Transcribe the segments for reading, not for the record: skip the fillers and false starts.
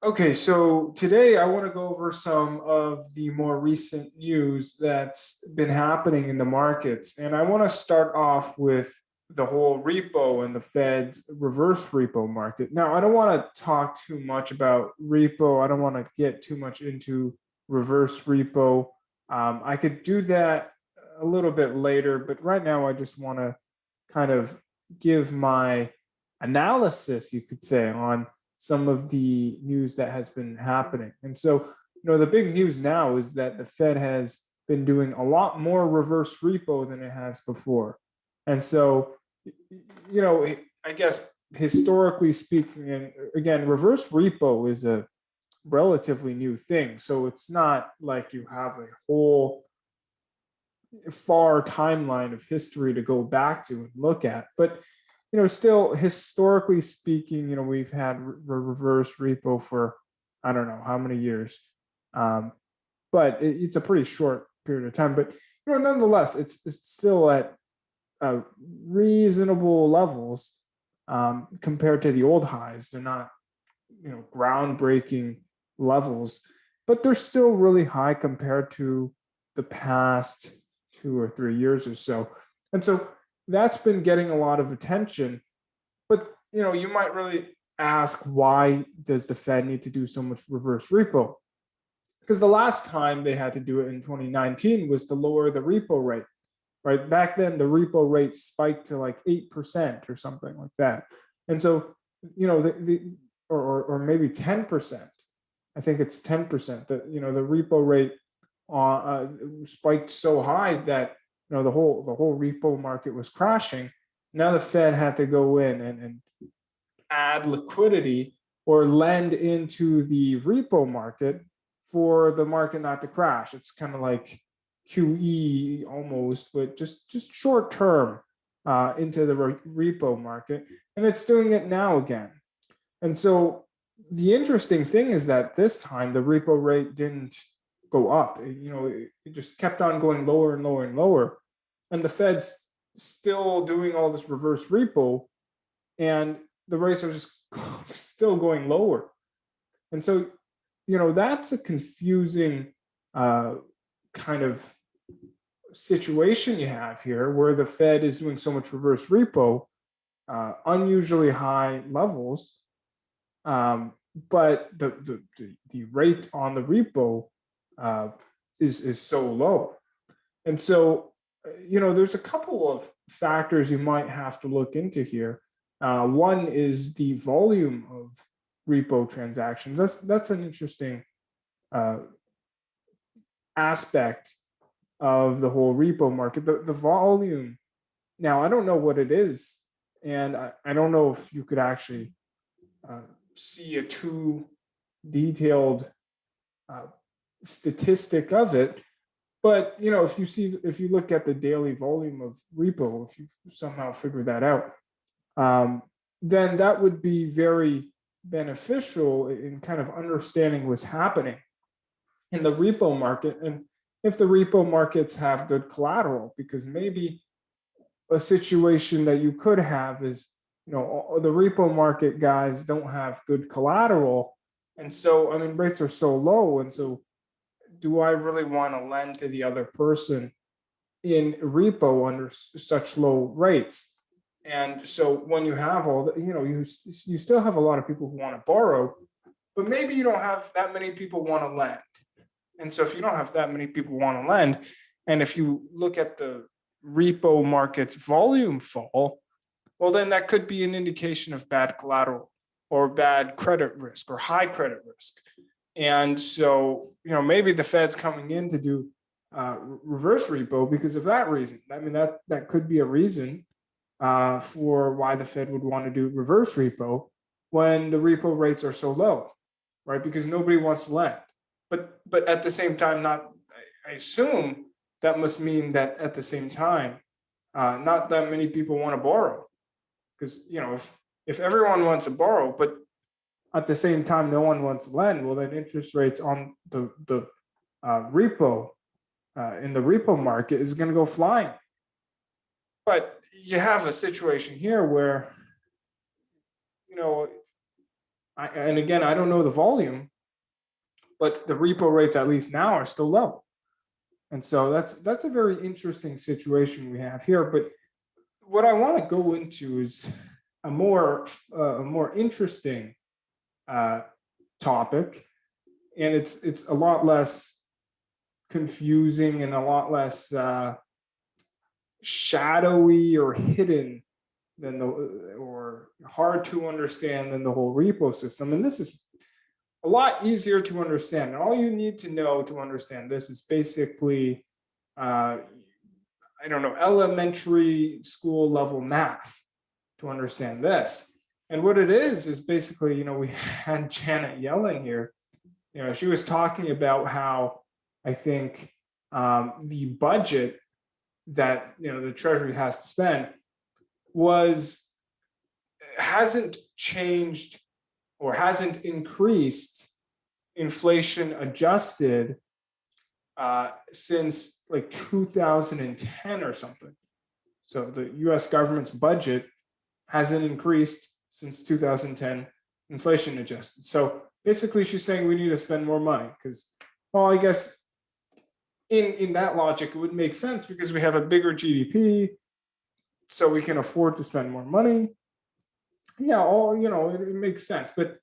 Okay, so today I want to go over some of the more recent news that's been happening in the markets. And I want to start off with the whole repo and the Fed's reverse repo market. Now, I don't want to talk too much about repo. I don't want to get too much into reverse repo. I could do that a little bit later, but right now I just want to kind of give my analysis, you could say, on some of the news that has been happening. And so, the big news now is that the Fed has been doing a lot more reverse repo than it has before. And so, I guess historically speaking, and again, reverse repo is a relatively new thing. So it's not like you have a whole far timeline of history to go back to and look at. But still historically speaking, we've had reverse repo for I don't know how many years, um, but it's a pretty short period of time. But nonetheless, it's still at reasonable levels compared to the old highs. They're not groundbreaking levels, but they're still really high compared to the past 2 or 3 years or so. And so that's been getting a lot of attention. But you might really ask, why does the Fed need to do so much reverse repo? Because the last time they had to do it in 2019 was to lower the repo rate. Right back then, the repo rate spiked to like 8% or something like that. And so, or maybe 10%. I think it's 10%. The repo rate spiked so high that the whole repo market was crashing. Now the Fed had to go in and add liquidity or lend into the repo market for the market not to crash. It's kind of like QE almost, but just short term into the repo market, and it's doing it now again. And so the interesting thing is that this time the repo rate didn't go up. It just kept on going lower and lower and lower, and the Fed's still doing all this reverse repo, and the rates are just still going lower. And so, that's a confusing kind of situation you have here, where the Fed is doing so much reverse repo, unusually high levels, but the rate on the repo uh, is so low. And so, there's a couple of factors you might have to look into here. One is the volume of repo transactions. That's an interesting uh, aspect of the whole repo market. The volume. Now, I don't know what it is, and I don't know if you could actually uh, see a too detailed uh, statistic of it. But if you look at the daily volume of repo, if you somehow figure that out, um, then that would be very beneficial in kind of understanding what's happening in the repo market, and if the repo markets have good collateral. Because maybe a situation that you could have is, the repo market guys don't have good collateral, and so I mean rates are so low, and so do I really want to lend to the other person in repo under such low rates? And so when you have all the, you still have a lot of people who want to borrow, but maybe you don't have that many people want to lend. And so if you don't have that many people want to lend, and if you look at the repo market's volume fall, well, then that could be an indication of bad collateral or bad credit risk or high credit risk. And so, maybe the Fed's coming in to do reverse repo because of that reason. I mean, that could be a reason for why the Fed would want to do reverse repo when the repo rates are so low, right? Because nobody wants to lend. But at the same time, not I assume that must mean that at the same time, not that many people want to borrow, because if everyone wants to borrow, but at the same time no one wants to lend, well then interest rates on the repo in the repo market is going to go flying. But you have a situation here where, And again, I don't know the volume, but the repo rates, at least now, are still low. And so that's a very interesting situation we have here. But what I want to go into is a more interesting topic, and it's a lot less confusing and a lot less shadowy or hidden than or hard to understand than the whole repo system. And this is a lot easier to understand. And all you need to know to understand this is basically, I don't know, elementary school level math to understand this. And what it is basically, we had Janet Yellen here. She was talking about how I think the budget that the Treasury has to spend hasn't changed or hasn't increased inflation adjusted since like 2010 or something. So the US government's budget hasn't increased since 2010, inflation adjusted. So basically she's saying we need to spend more money because, well, I guess in that logic, it would make sense because we have a bigger GDP, so we can afford to spend more money. Yeah, it makes sense. But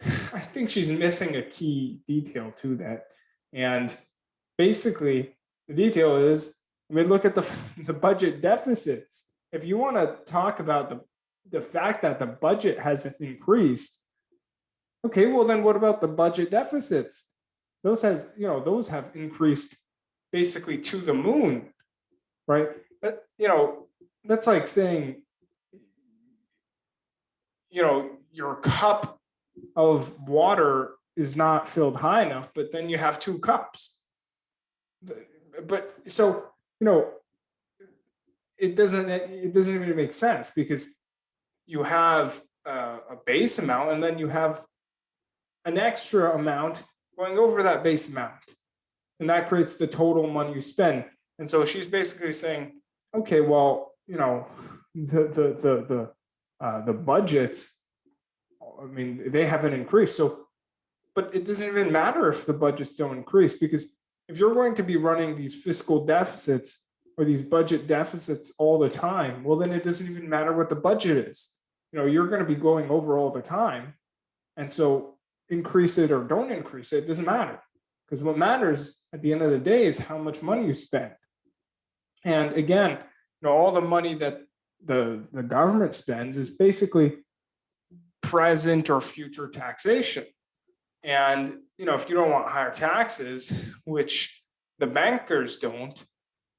I think she's missing a key detail to that. And basically, the detail is, look at the budget deficits. If you want to talk about the fact that the budget hasn't increased, okay, well then what about the budget deficits? Those have increased basically to the moon, right? But that's like saying, your cup of water is not filled high enough, but then you have two cups. But so it doesn't even make sense because you have a base amount and then you have an extra amount going over that base amount, and that creates the total money you spend. And so she's basically saying, okay, well, the budgets, they haven't increased. So, but it doesn't even matter if the budgets don't increase, because if you're going to be running these fiscal deficits or these budget deficits all the time, well, then it doesn't even matter what the budget is. You're going to be going over all the time. And so increase it or don't increase it, it doesn't matter. Because what matters at the end of the day is how much money you spend. And again, all the money that the government spends is basically present or future taxation. And if you don't want higher taxes, which the bankers don't,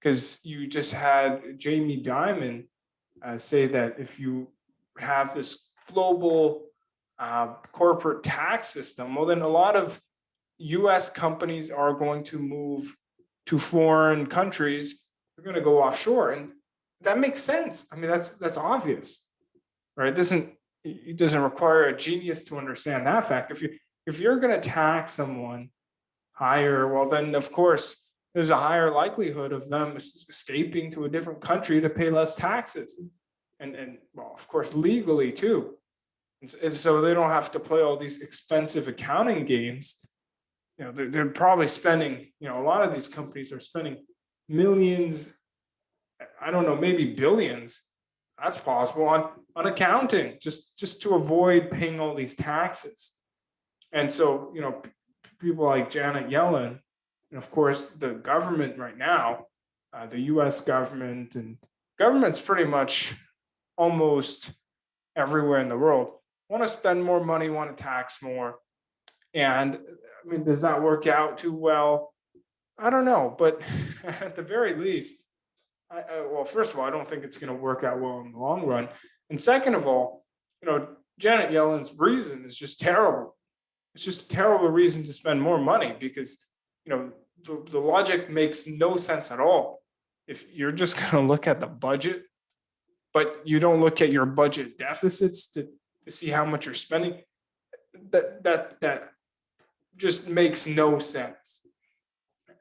because you just had Jamie Dimon say that if you have this global corporate tax system, well, then a lot of US companies are going to move to foreign countries. They're going to go offshore. And that makes sense. That's obvious, right? It doesn't require a genius to understand that fact. If you're going to tax someone higher, well, then of course there's a higher likelihood of them escaping to a different country to pay less taxes, and well, of course, legally too. And so they don't have to play all these expensive accounting games. They're probably spending, a lot of these companies are spending millions, I don't know, maybe billions. That's possible on accounting, just to avoid paying all these taxes. And so, people like Janet Yellen, and of course the government right now, the US government, and governments pretty much almost everywhere in the world want to spend more money, want to tax more. And does that work out too well? I don't know, but at the very least, well, first of all, I don't think it's going to work out well in the long run. And second of all, Janet Yellen's reason is just terrible. It's just a terrible reason to spend more money because, the logic makes no sense at all. If you're just going to look at the budget, but you don't look at your budget deficits to see how much you're spending, that just makes no sense.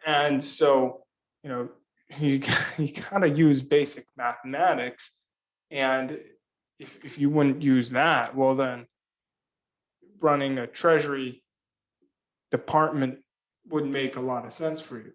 And so, you gotta use basic mathematics. And if you wouldn't use that, well then running a treasury department would make a lot of sense for you.